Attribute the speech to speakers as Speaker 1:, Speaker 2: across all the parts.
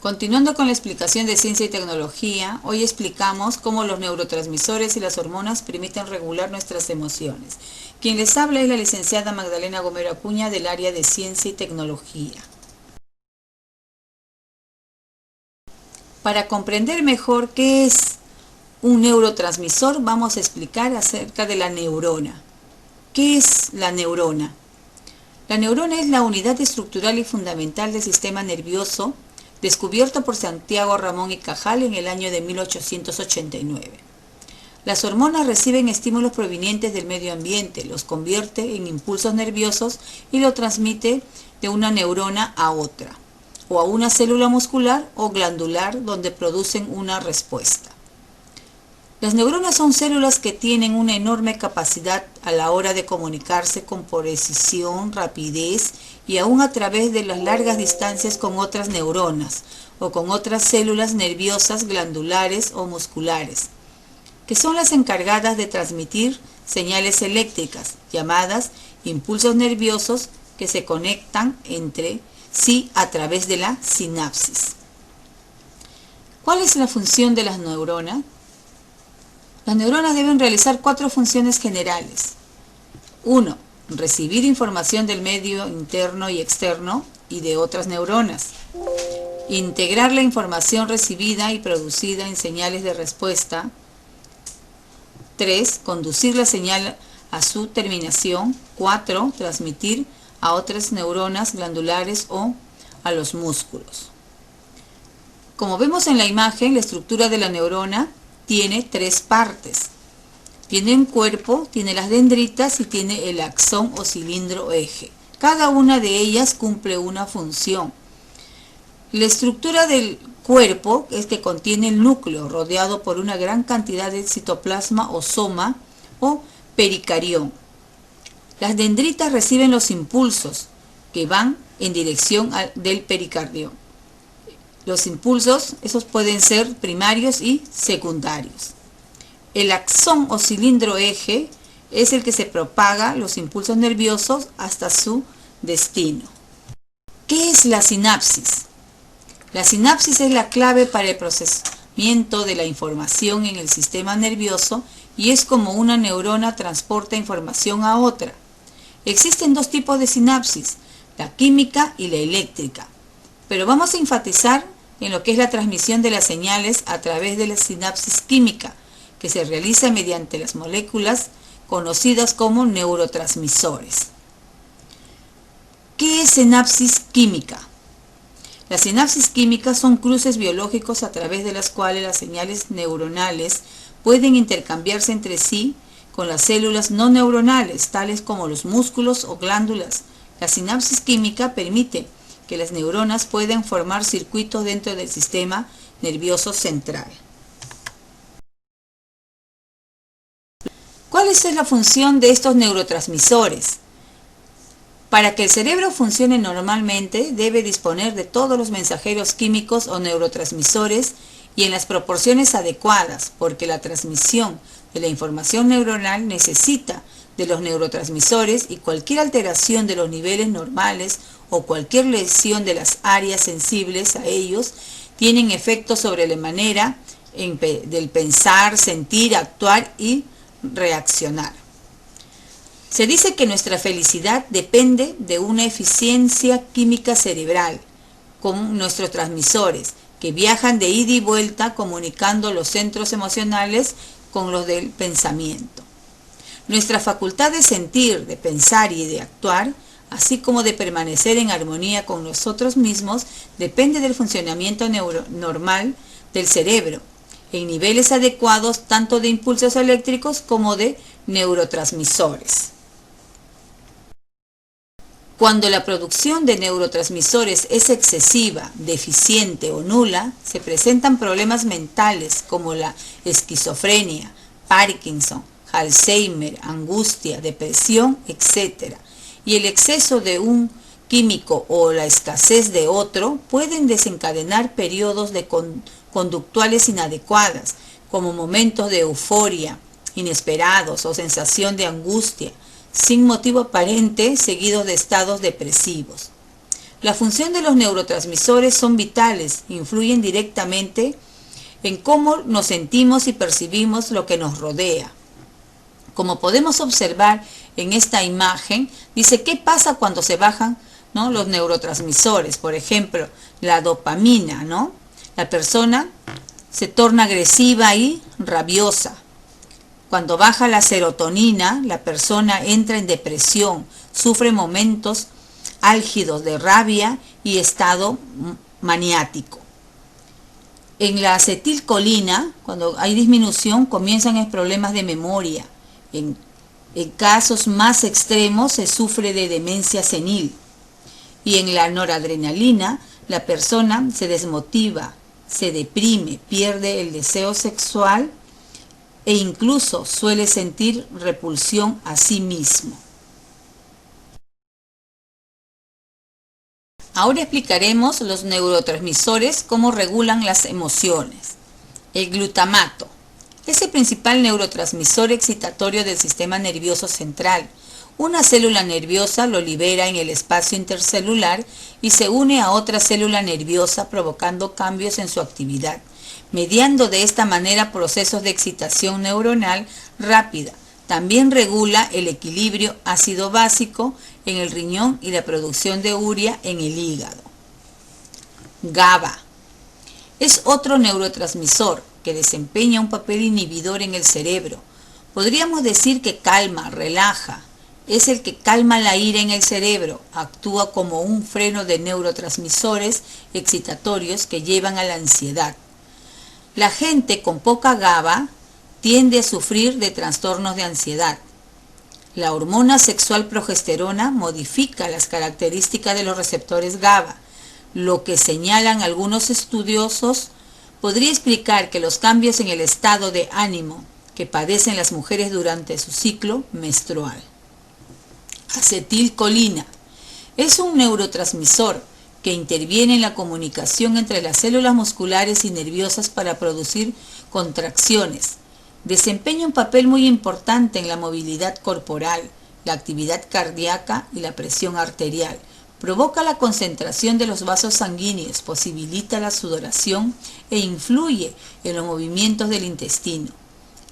Speaker 1: Continuando con la explicación de ciencia y tecnología, hoy explicamos cómo los neurotransmisores y las hormonas permiten regular nuestras emociones. Quien les habla es la licenciada Magdalena Gomero Acuña del área de ciencia y tecnología. Para comprender mejor qué es un neurotransmisor, vamos a explicar acerca de la neurona. ¿Qué es la neurona? La neurona es la unidad estructural y fundamental del sistema nervioso, descubierto por Santiago Ramón y Cajal en el año de 1889. Las hormonas reciben estímulos provenientes del medio ambiente, los convierte en impulsos nerviosos y lo transmite de una neurona a otra, o a una célula muscular o glandular donde producen una respuesta. Las neuronas son células que tienen una enorme capacidad a la hora de comunicarse con precisión, rapidez y aún a través de las largas distancias con otras neuronas o con otras células nerviosas, glandulares o musculares, que son las encargadas de transmitir señales eléctricas, llamadas impulsos nerviosos, que se conectan entre sí a través de la sinapsis. ¿Cuál es la función de las neuronas? Las neuronas deben realizar 4 funciones generales. 1. Recibir información del medio interno y externo y de otras neuronas. Integrar la información recibida y producida en señales de respuesta. 3. Conducir la señal a su terminación. 4. Transmitir a otras neuronas glandulares o a los músculos. Como vemos en la imagen, la estructura de la neurona tiene 3 partes. Tiene un cuerpo, tiene las dendritas y tiene el axón o cilindro eje. Cada una de ellas cumple una función. La estructura del cuerpo es que contiene el núcleo, rodeado por una gran cantidad de citoplasma o soma o pericarión. Las dendritas reciben los impulsos que van en dirección del pericardio. Los impulsos, esos pueden ser primarios y secundarios. El axón o cilindro eje es el que se propaga los impulsos nerviosos hasta su destino. ¿Qué es la sinapsis? La sinapsis es la clave para el procesamiento de la información en el sistema nervioso y es como una neurona transporta información a otra. Existen 2 tipos de sinapsis, la química y la eléctrica, pero vamos a enfatizar en lo que es la transmisión de las señales a través de la sinapsis química, que se realiza mediante las moléculas conocidas como neurotransmisores. ¿Qué es sinapsis química? Las sinapsis químicas son cruces biológicos a través de las cuales las señales neuronales pueden intercambiarse entre sí con las células no neuronales, tales como los músculos o glándulas. La sinapsis química permite que las neuronas pueden formar circuitos dentro del sistema nervioso central. ¿Cuál es la función de estos neurotransmisores? Para que el cerebro funcione normalmente, debe disponer de todos los mensajeros químicos o neurotransmisores y en las proporciones adecuadas, porque la transmisión de la información neuronal necesita de los neurotransmisores y cualquier alteración de los niveles normales o cualquier lesión de las áreas sensibles a ellos tienen efecto sobre la manera del pensar, sentir, actuar y reaccionar. Se dice que nuestra felicidad depende de una eficiencia química cerebral, con nuestros transmisores, que viajan de ida y vuelta comunicando los centros emocionales con los del pensamiento. Nuestra facultad de sentir, de pensar y de actuar, así como de permanecer en armonía con nosotros mismos, depende del funcionamiento normal del cerebro, en niveles adecuados tanto de impulsos eléctricos como de neurotransmisores. Cuando la producción de neurotransmisores es excesiva, deficiente o nula, se presentan problemas mentales como la esquizofrenia, Parkinson, Alzheimer, angustia, depresión, etc. Y el exceso de un químico o la escasez de otro pueden desencadenar periodos de conductuales inadecuadas, como momentos de euforia inesperados o sensación de angustia, sin motivo aparente, seguidos de estados depresivos. La función de los neurotransmisores son vitales, influyen directamente en cómo nos sentimos y percibimos lo que nos rodea. Como podemos observar en esta imagen, dice qué pasa cuando se bajan, ¿no?, los neurotransmisores. Por ejemplo, la dopamina, ¿no? La persona se torna agresiva y rabiosa. Cuando baja la serotonina, la persona entra en depresión, sufre momentos álgidos de rabia y estado maniático. En la acetilcolina, cuando hay disminución, comienzan problemas de memoria. En casos más extremos se sufre de demencia senil. Y en la noradrenalina, la persona se desmotiva, se deprime, pierde el deseo sexual e incluso suele sentir repulsión a sí mismo. Ahora explicaremos los neurotransmisores, cómo regulan las emociones. El glutamato es el principal neurotransmisor excitatorio del sistema nervioso central. Una célula nerviosa lo libera en el espacio intercelular y se une a otra célula nerviosa provocando cambios en su actividad, mediando de esta manera procesos de excitación neuronal rápida. También regula el equilibrio ácido básico en el riñón y la producción de urea en el hígado. GABA es otro neurotransmisor que desempeña un papel inhibidor en el cerebro. Podríamos decir que calma, relaja. Es el que calma la ira en el cerebro. Actúa como un freno de neurotransmisores excitatorios que llevan a la ansiedad. La gente con poca GABA tiende a sufrir de trastornos de ansiedad. La hormona sexual progesterona modifica las características de los receptores GABA. Lo que señalan algunos estudiosos podría explicar que los cambios en el estado de ánimo que padecen las mujeres durante su ciclo menstrual. Acetilcolina es un neurotransmisor que interviene en la comunicación entre las células musculares y nerviosas para producir contracciones. Desempeña un papel muy importante en la movilidad corporal, la actividad cardíaca y la presión arterial. Provoca la concentración de los vasos sanguíneos, posibilita la sudoración e influye en los movimientos del intestino.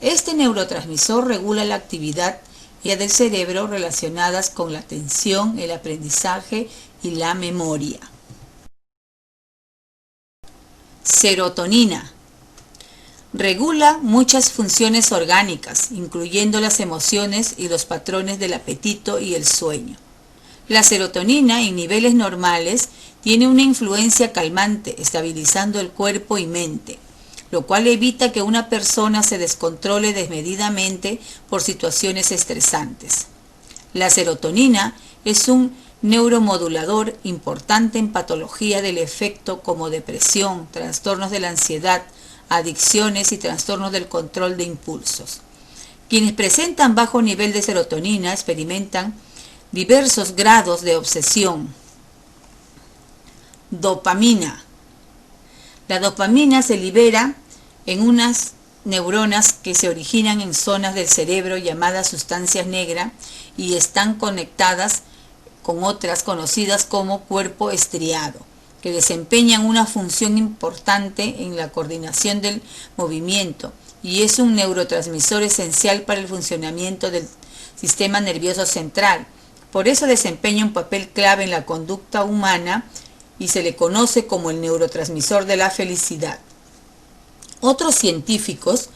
Speaker 1: Este neurotransmisor regula la actividad del cerebro relacionadas con la atención, el aprendizaje y la memoria. Serotonina. Regula muchas funciones orgánicas, incluyendo las emociones y los patrones del apetito y el sueño. La serotonina en niveles normales tiene una influencia calmante, estabilizando el cuerpo y mente, lo cual evita que una persona se descontrole desmedidamente por situaciones estresantes. La serotonina es un neuromodulador importante en patología del efecto como depresión, trastornos de la ansiedad, adicciones y trastornos del control de impulsos. Quienes presentan bajo nivel de serotonina experimentan diversos grados de obsesión. Dopamina. La dopamina se libera en unas neuronas que se originan en zonas del cerebro llamadas sustancias negras y están conectadas con otras conocidas como cuerpo estriado, que desempeñan una función importante en la coordinación del movimiento y es un neurotransmisor esencial para el funcionamiento del sistema nervioso central. Por eso desempeña un papel clave en la conducta humana y se le conoce como el neurotransmisor de la felicidad. Otros científicos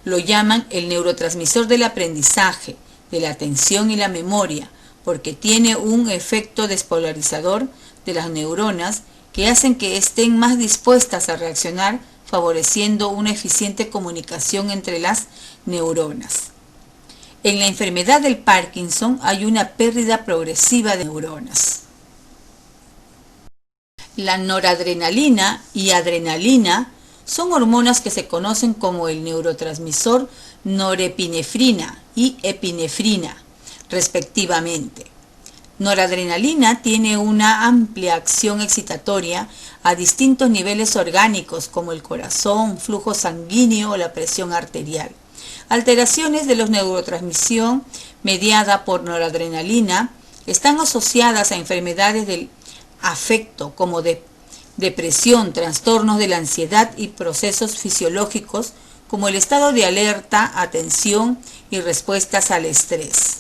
Speaker 1: lo llaman el neurotransmisor del aprendizaje, de la atención y la memoria, porque tiene un efecto despolarizador de las neuronas que hacen que estén más dispuestas a reaccionar, favoreciendo una eficiente comunicación entre las neuronas. En la enfermedad del Parkinson hay una pérdida progresiva de neuronas. La noradrenalina y adrenalina son hormonas que se conocen como el neurotransmisor norepinefrina y epinefrina, respectivamente. Noradrenalina tiene una amplia acción excitatoria a distintos niveles orgánicos como el corazón, flujo sanguíneo o la presión arterial. Alteraciones de la neurotransmisión mediada por noradrenalina están asociadas a enfermedades del afecto como depresión, trastornos de la ansiedad y procesos fisiológicos como el estado de alerta, atención y respuestas al estrés.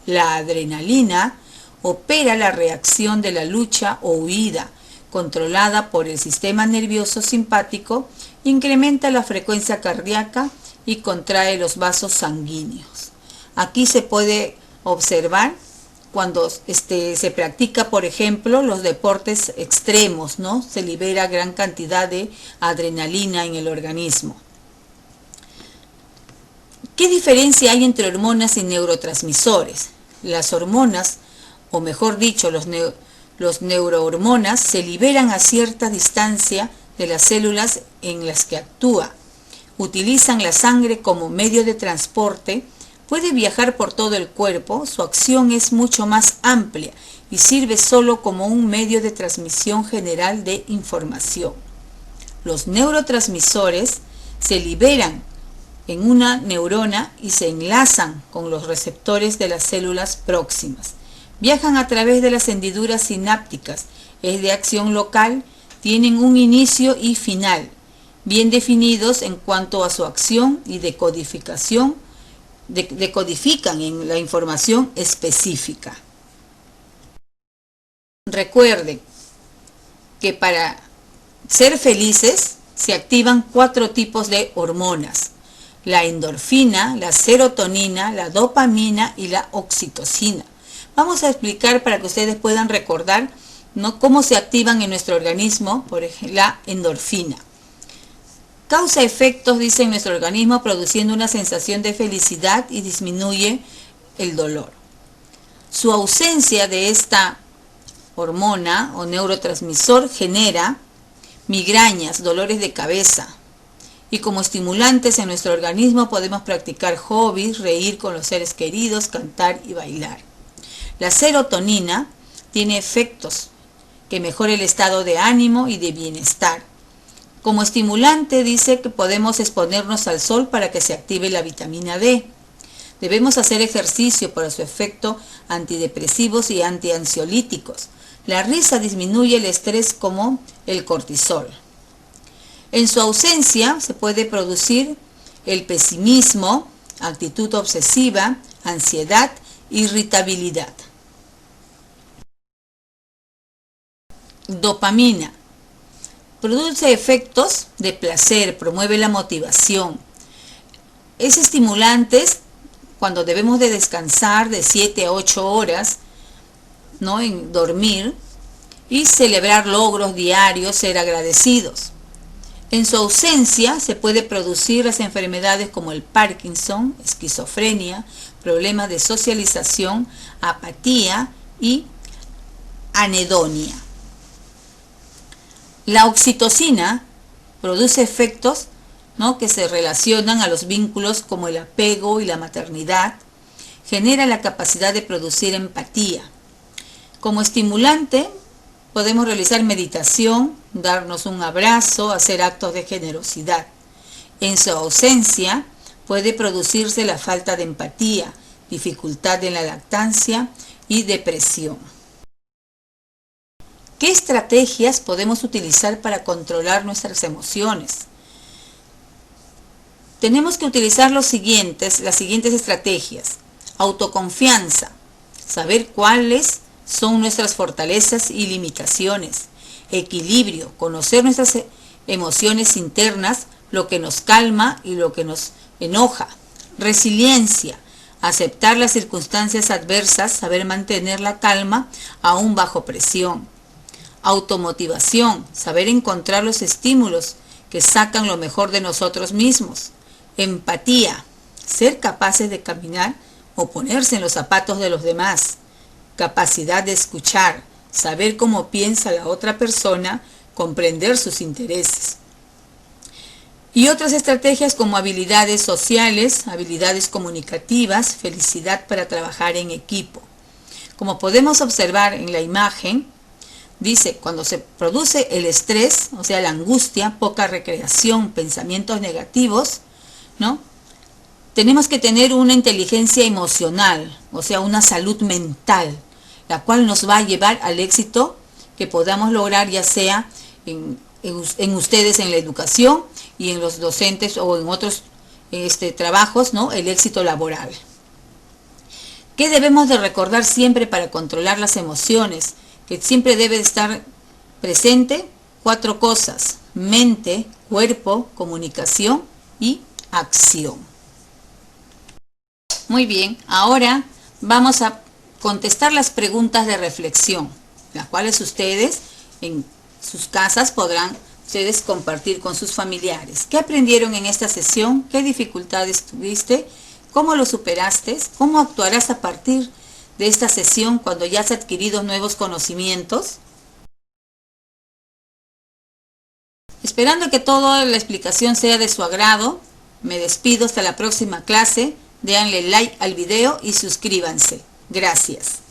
Speaker 1: La adrenalina opera la reacción de la lucha o huida, controlada por el sistema nervioso simpático, incrementa la frecuencia cardíaca y contrae los vasos sanguíneos. Aquí se puede observar cuando se practica, por ejemplo, los deportes extremos, ¿no? Se libera gran cantidad de adrenalina en el organismo. ¿Qué diferencia hay entre hormonas y neurotransmisores? Las hormonas, o mejor dicho, los neurohormonas, se liberan a cierta distancia de las células en las que actúa. Utilizan la sangre como medio de transporte, puede viajar por todo el cuerpo, su acción es mucho más amplia y sirve solo como un medio de transmisión general de información. Los neurotransmisores se liberan en una neurona y se enlazan con los receptores de las células próximas. Viajan a través de las hendiduras sinápticas, es de acción local, tienen un inicio y final, bien definidos en cuanto a su acción y decodifican en la información específica. Recuerden que para ser felices se activan 4 tipos de hormonas: la endorfina, la serotonina, la dopamina y la oxitocina. Vamos a explicar para que ustedes puedan recordar, ¿no?, cómo se activan en nuestro organismo. Por ejemplo, la endorfina causa efectos, dice, en nuestro organismo, produciendo una sensación de felicidad y disminuye el dolor. Su ausencia de esta hormona o neurotransmisor genera migrañas, dolores de cabeza. Y como estimulantes en nuestro organismo podemos practicar hobbies, reír con los seres queridos, cantar y bailar. La serotonina tiene efectos que mejoran el estado de ánimo y de bienestar. Como estimulante dice que podemos exponernos al sol para que se active la vitamina D. Debemos hacer ejercicio por su efecto antidepresivos y antiansiolíticos. La risa disminuye el estrés como el cortisol. En su ausencia se puede producir el pesimismo, actitud obsesiva, ansiedad, irritabilidad. Dopamina. Produce efectos de placer, promueve la motivación. Es estimulante cuando debemos de descansar de 7 a 8 horas, ¿no?, en dormir y celebrar logros diarios, ser agradecidos. En su ausencia se puede producir las enfermedades como el Parkinson, esquizofrenia, problemas de socialización, apatía y anedonia. La oxitocina produce efectos, ¿no?, que se relacionan a los vínculos como el apego y la maternidad. Genera la capacidad de producir empatía. Como estimulante podemos realizar meditación, darnos un abrazo, hacer actos de generosidad. En su ausencia puede producirse la falta de empatía, dificultad en la lactancia y depresión. ¿Qué estrategias podemos utilizar para controlar nuestras emociones? Tenemos que utilizar las siguientes estrategias. Autoconfianza, saber cuáles son nuestras fortalezas y limitaciones. Equilibrio, conocer nuestras emociones internas, lo que nos calma y lo que nos enoja. Resiliencia, aceptar las circunstancias adversas, saber mantener la calma aún bajo presión. Automotivación, saber encontrar los estímulos que sacan lo mejor de nosotros mismos. Empatía, ser capaces de caminar o ponerse en los zapatos de los demás. Capacidad de escuchar, saber cómo piensa la otra persona, comprender sus intereses. Y otras estrategias como habilidades sociales, habilidades comunicativas, felicidad para trabajar en equipo. Como podemos observar en la imagen, dice, cuando se produce el estrés, o sea, la angustia, poca recreación, pensamientos negativos, ¿no?, tenemos que tener una inteligencia emocional, o sea, una salud mental, la cual nos va a llevar al éxito que podamos lograr, ya sea en ustedes en la educación y en los docentes o en otros trabajos, ¿no? El éxito laboral. ¿Qué debemos de recordar siempre para controlar las emociones? Que siempre debe estar presente 4 cosas: mente, cuerpo, comunicación y acción. Muy bien, ahora vamos a contestar las preguntas de reflexión, las cuales ustedes en sus casas podrán ustedes compartir con sus familiares. ¿Qué aprendieron en esta sesión? ¿Qué dificultades tuviste? ¿Cómo lo superaste? ¿Cómo actuarás a partir de esta sesión cuando ya has adquirido nuevos conocimientos? Esperando que toda la explicación sea de su agrado, me despido hasta la próxima clase. Denle like al video y suscríbanse. Gracias.